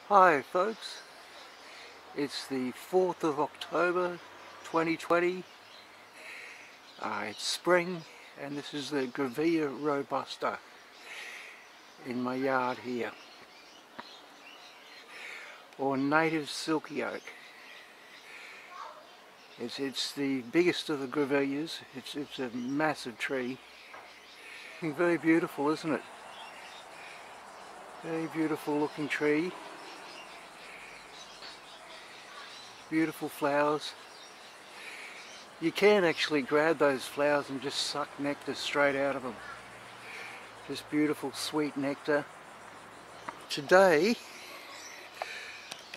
Hi folks, it's the 4th of October 2020. It's spring and this is the Grevillea robusta in my yard here, or native silky oak. It's the biggest of the Grevilleas. It's a massive tree. Very beautiful, isn't it? Very beautiful looking tree. Beautiful flowers. You can actually grab those flowers and just suck nectar straight out of them. Just beautiful sweet nectar. Today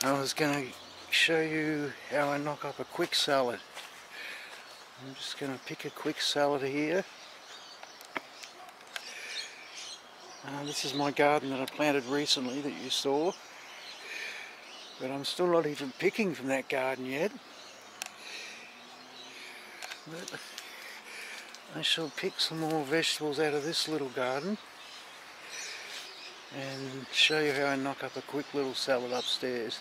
I was going to show you how I knock up a quick salad. I'm just going to pick a quick salad here. This is my garden that I planted recently that you saw. But I'm still not even picking from that garden yet. But I shall pick some more vegetables out of this little garden and show you how I knock up a quick little salad upstairs.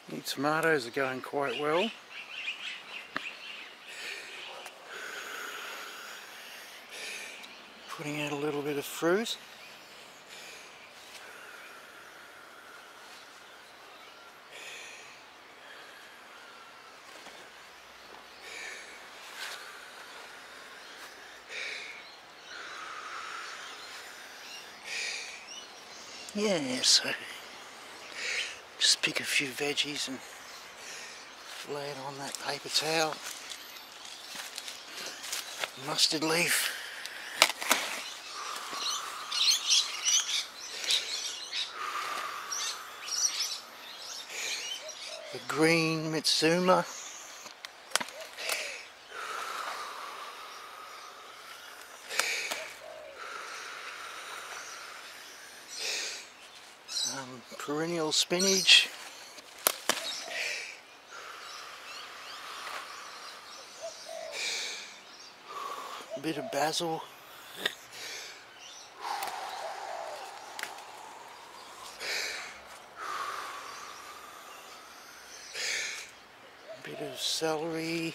The tomatoes are going quite well. Putting out a little bit of fruit. Yeah, so just pick a few veggies and lay it on that paper towel. Mustard leaf. The green Mitsuma. Perennial spinach. A bit of basil. A bit of celery.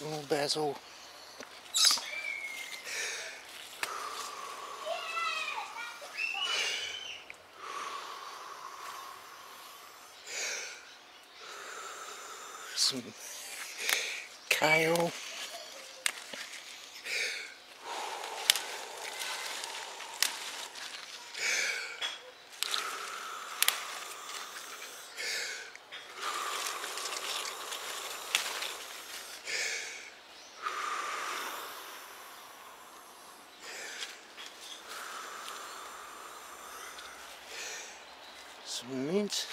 More basil. Some kale. Some mint.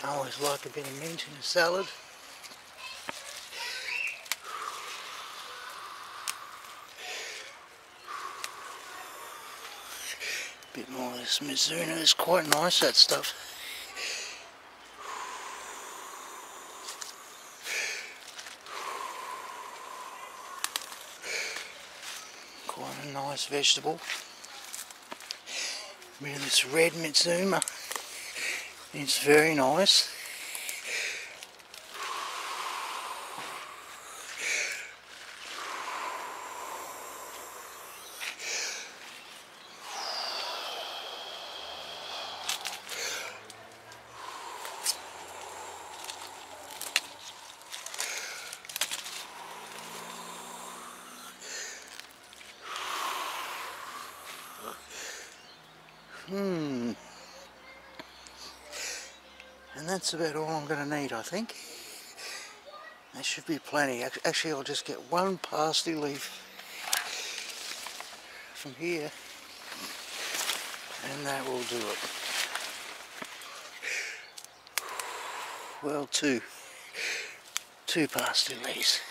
I always like a bit of mint in a salad. A bit more of this Mizuna. It's quite nice, that stuff. Quite a nice vegetable. A bit of this red Mitsuma. It's very nice. And that's about all I'm going to need, I think. There should be plenty. Actually, I'll just get one parsley leaf from here, and that will do it. Well, two parsley leaves,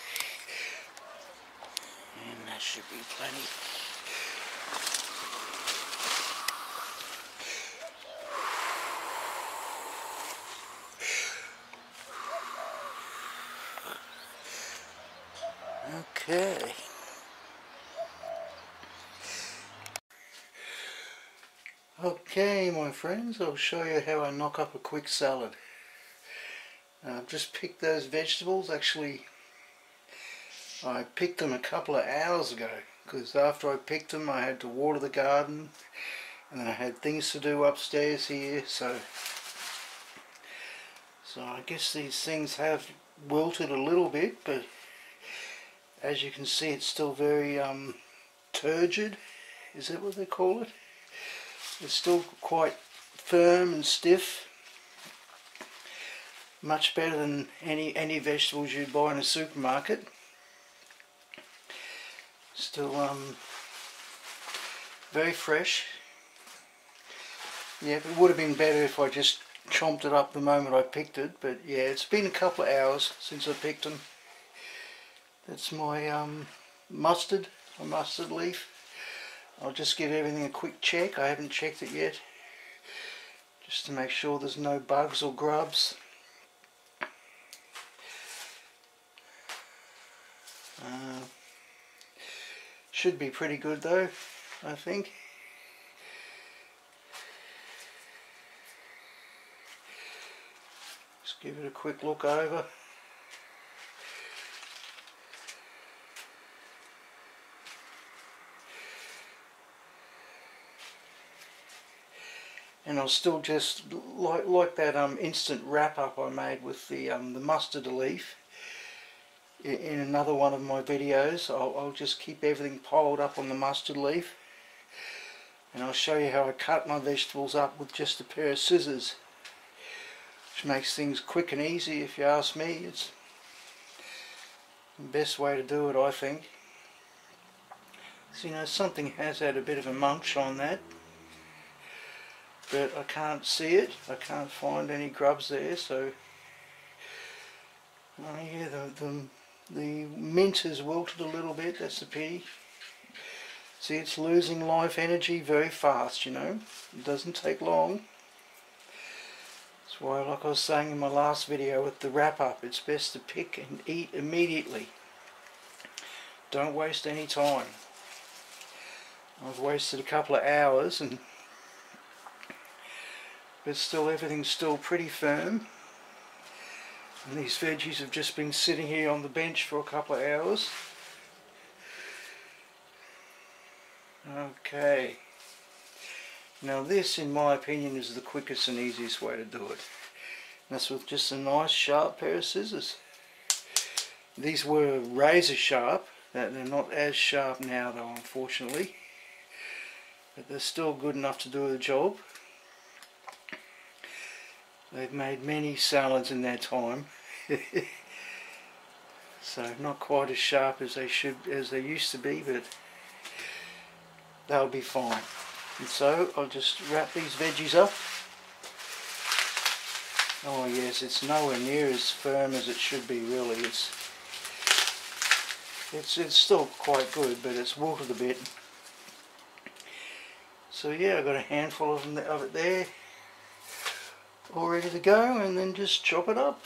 and that should be plenty. Okay. Okay, my friends, I'll show you how I knock up a quick salad. I've just picked those vegetables. Actually, I picked them a couple of hours ago, because after I picked them I had to water the garden, and then I had things to do upstairs here, so I guess these things have wilted a little bit, but as you can see it's still very turgid, is that what they call it? It's still quite firm and stiff, much better than any vegetables you'd buy in a supermarket. Still very fresh. Yeah, it would have been better if I just chomped it up the moment I picked it, but yeah, it's been a couple of hours since I picked them. That's my mustard leaf. I'll just give everything a quick check. I haven't checked it yet, just to make sure there's no bugs or grubs. Should be pretty good though, I think. Just give it a quick look over. And I'll still just, like that instant wrap up I made with the mustard leaf in another one of my videos. I'll just keep everything piled up on the mustard leaf, and I'll show you how I cut my vegetables up with just a pair of scissors, which makes things quick and easy if you ask me. It's the best way to do it, I think. So, you know, something has had a bit of a munch on that, but I can't see it. I can't find any grubs there, so yeah, the mint has wilted a little bit. That's a pity. See, it's losing life energy very fast, you know. It doesn't take long. That's why, like I was saying in my last video with the wrap up, it's best to pick and eat immediately. Don't waste any time. I've wasted a couple of hours, but still everything's still pretty firm, and these veggies have just been sitting here on the bench for a couple of hours. Okay, now this in my opinion is the quickest and easiest way to do it, and that's with just a nice sharp pair of scissors. These were razor sharp. They're not as sharp now though, unfortunately, but they're still good enough to do the job. They've made many salads in their time, so not quite as sharp as they used to be, but they'll be fine. And so I'll just wrap these veggies up. Oh yes, it's nowhere near as firm as it should be, really. It's still quite good, but it's wilted a bit. So yeah, I've got a handful of it there, all ready to go, and then just chop it up.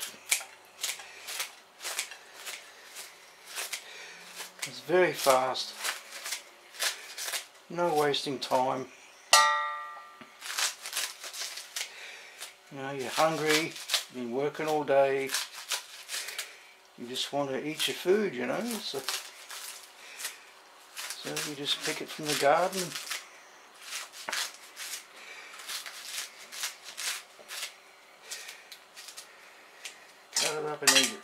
It's very fast, no wasting time. You know, you're hungry, you've been working all day, you just want to eat your food, you know, so you just pick it from the garden. Cut it up and eat it.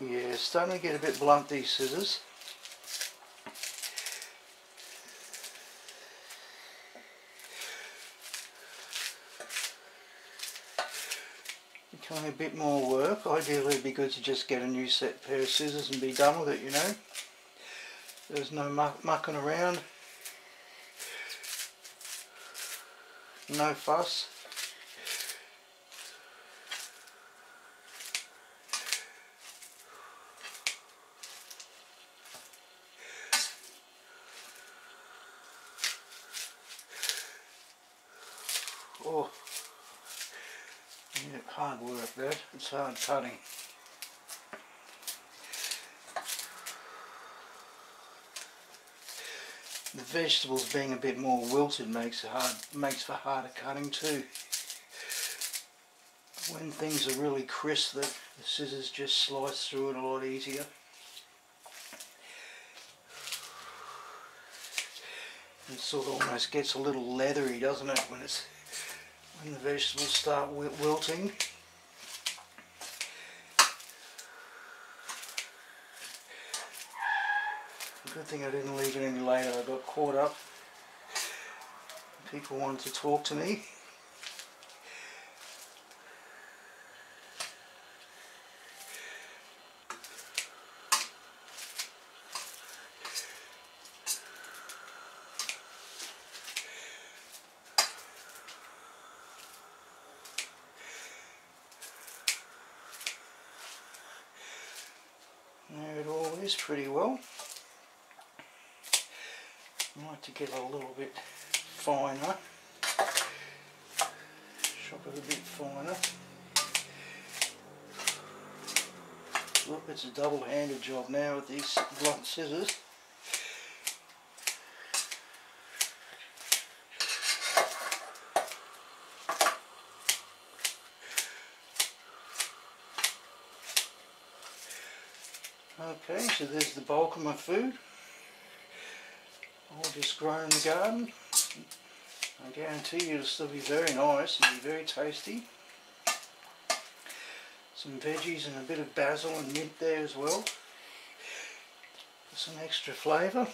Yeah, starting to get a bit blunt, these scissors. Becoming a bit more work. Ideally it'd be good to just get a new set pair of scissors and be done with it, you know. There's no mucking around. No fuss. Oh, yeah, hard work that. It's hard cutting. The vegetables being a bit more wilted makes for harder cutting too. When things are really crisp, the scissors just slice through it a lot easier. It sort of almost gets a little leathery, doesn't it, when the vegetables start wilting. Good thing I didn't leave it any later. I got caught up. People wanted to talk to me. There it all is pretty well. I like to get a little bit finer. Chop it a bit finer. Look, it's a double-handed job now with these blunt scissors. Okay, so there's the bulk of my food. All just grown in the garden. I guarantee you it'll still be very nice and be very tasty. Some veggies and a bit of basil and mint there as well, for some extra flavour.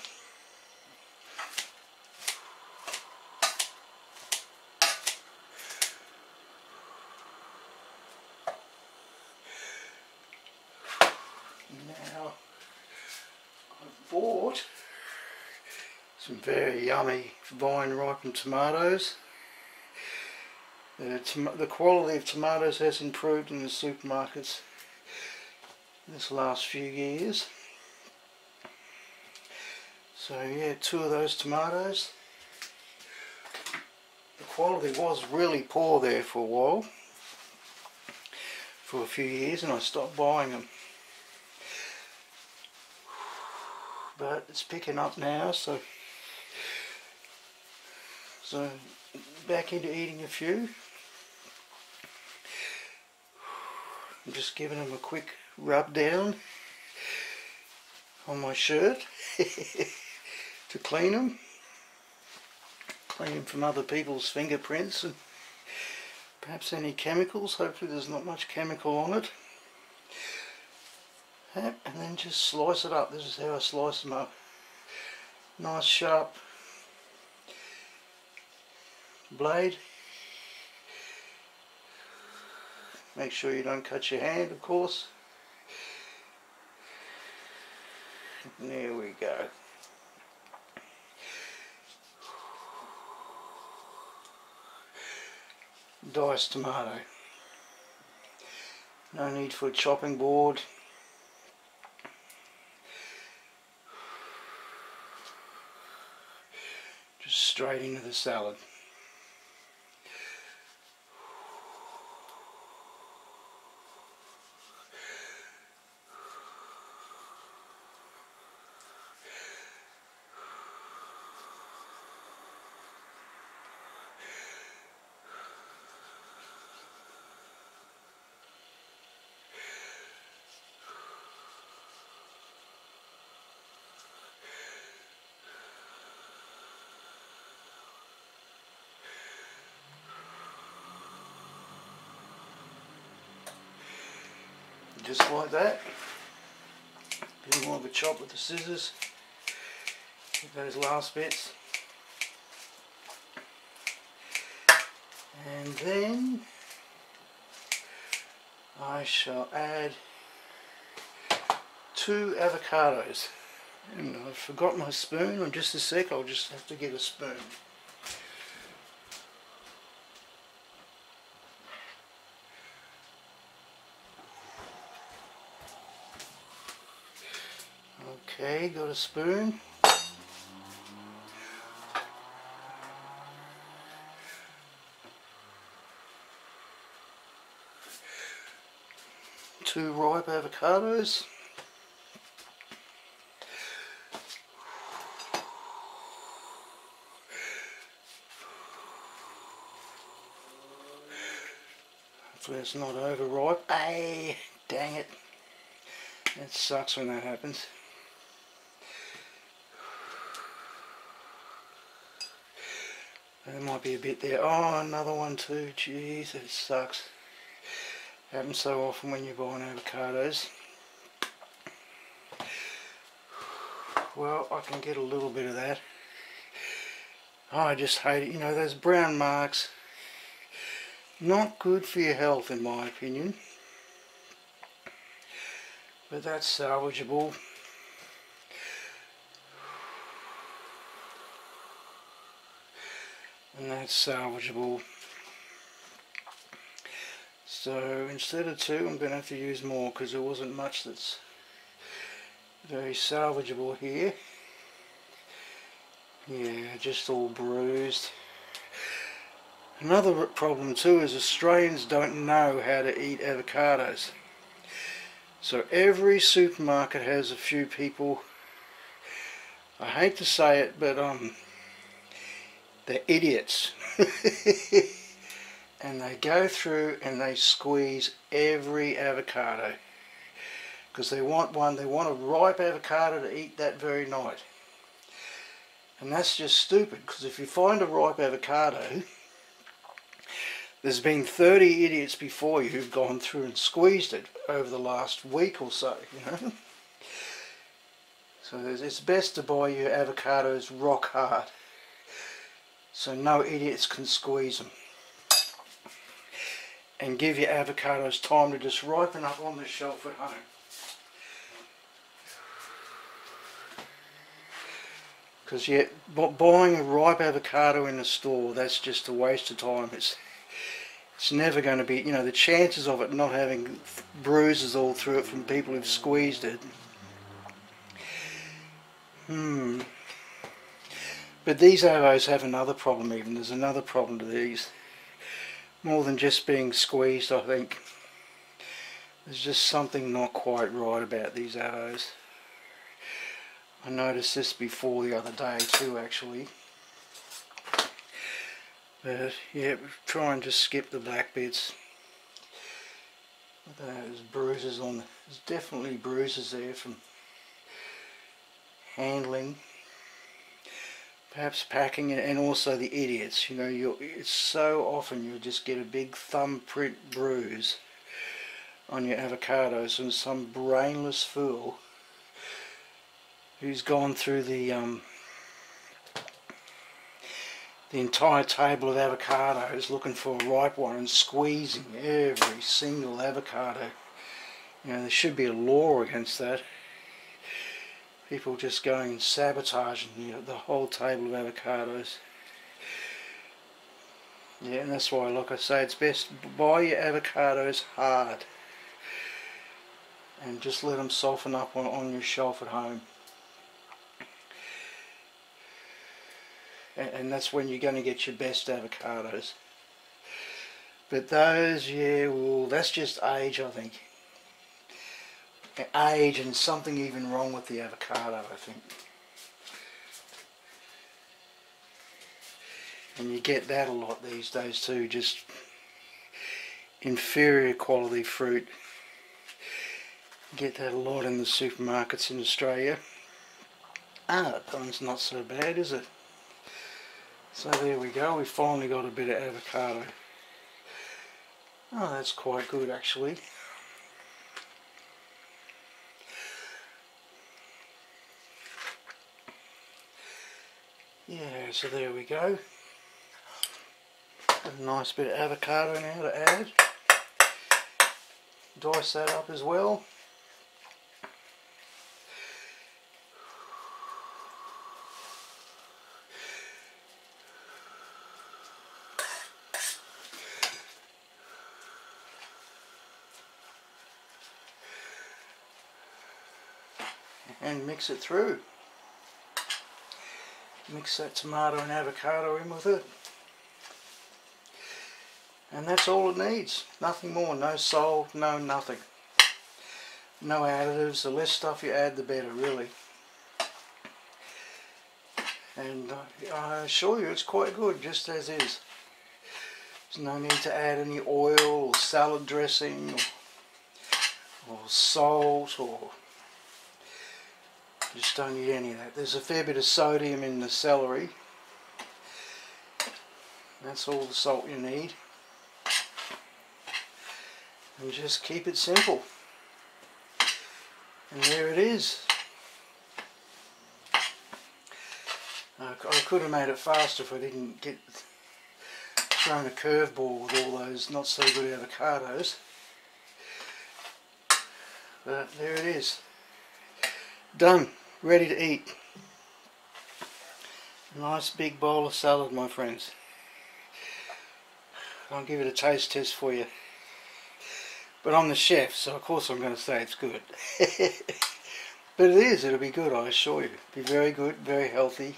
Now I've bought some very yummy vine ripened tomatoes. The quality of tomatoes has improved in the supermarkets this last few years. So yeah, 2 of those tomatoes. The quality was really poor there for a while, for a few years, and I stopped buying them. But it's picking up now, so back into eating a few. I'm just giving them a quick rub down on my shirt to clean them from other people's fingerprints and perhaps any chemicals. Hopefully there's not much chemical on it. And then just slice it up. This is how I slice them up. Nice sharp blade. Make sure you don't cut your hand, of course. There we go. Diced tomato. No need for a chopping board. Just straight into the salad. Just like that. bit more of a chop with the scissors. Get those last bits. And then I shall add 2 avocados. And I forgot my spoon. In just a sec, I'll just have to get a spoon. Okay, got a spoon. Two ripe avocados. Hopefully it's not overripe. Ay, dang it. It sucks when that happens. There might be a bit there. Oh, another one too. Jeez, it sucks. Happens so often when you're buying avocados. Well, I can get a little bit of that. Oh, I just hate it. You know, those brown marks. Not good for your health, in my opinion. But that's salvageable. And that's salvageable. So instead of 2, I'm going to have to use more because there wasn't much that's very salvageable here. Yeah, just all bruised. Another problem too is Australians don't know how to eat avocados. So every supermarket has a few people, I hate to say it, but they're idiots. And they go through and they squeeze every avocado because they want a ripe avocado to eat that very night. And that's just stupid, because if you find a ripe avocado, there's been 30 idiots before you who've gone through and squeezed it over the last week or so, you know. So it's best to buy your avocados rock hard so no idiots can squeeze them. And give your avocados time to just ripen up on the shelf at home. Because yeah, buying a ripe avocado in the store, that's just a waste of time. It's never going to be, you know, the chances of it not having bruises all through it from people who've squeezed it. But these avos have another problem even. There's another problem to these. More than just being squeezed, I think. There's just something not quite right about these avos. I noticed this before the other day too, actually. But yeah, try and just skip the black bits. There's bruises on, there's definitely bruises there from handling. Perhaps packing it, and also the idiots, you know, it's so often you'll just get a big thumbprint bruise on your avocados and some brainless fool who's gone through the entire table of avocados looking for a ripe one and squeezing every single avocado. You know, there should be a law against that. People just going and sabotaging the whole table of avocados. Yeah, and that's why, like I say, it's best to buy your avocados hard and just let them soften up on your shelf at home. And that's when you're going to get your best avocados. But those, yeah, well, that's just age, I think. Age and something even wrong with the avocado, I think. And you get that a lot these days too, just inferior quality fruit. You get that a lot in the supermarkets in Australia. That one's not so bad, is it? So there we go, we finally got a bit of avocado. Oh, that's quite good actually. Yeah, so there we go. Got a nice bit of avocado now to add. Dice that up as well. And mix it through. Mix that tomato and avocado in with it. And that's all it needs. Nothing more. No salt, no nothing. No additives. The less stuff you add, the better, really. And I assure you it's quite good, just as is. There's no need to add any oil or salad dressing or salt, or just don't need any of that. There's a fair bit of sodium in the celery. That's all the salt you need. And just keep it simple. And there it is. I could have made it faster if I didn't get thrown a curveball with all those not so good avocados. But there it is. Done. Ready to eat. A nice big bowl of salad, my friends. I'll give it a taste test for you. But I'm the chef, so of course I'm going to say it's good. But it is. It'll be good, I assure you. It'll be very good, very healthy.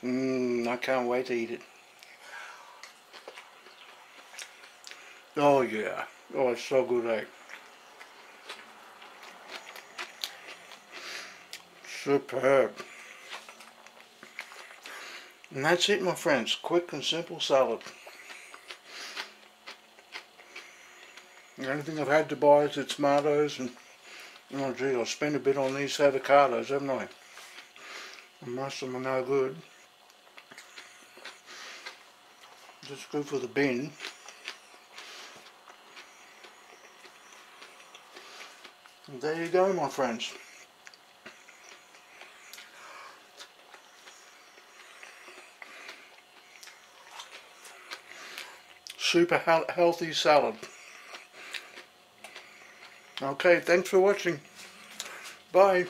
I can't wait to eat it. Oh yeah. Oh, it's so good, eh? Superb. And that's it, my friends. Quick and simple salad. The only thing I've had to buy is the tomatoes, and oh gee, I'll spend a bit on these avocados, haven't I? And most of them are no good. Just good for the bin. And there you go, my friends. Super healthy salad. Okay, thanks for watching. Bye.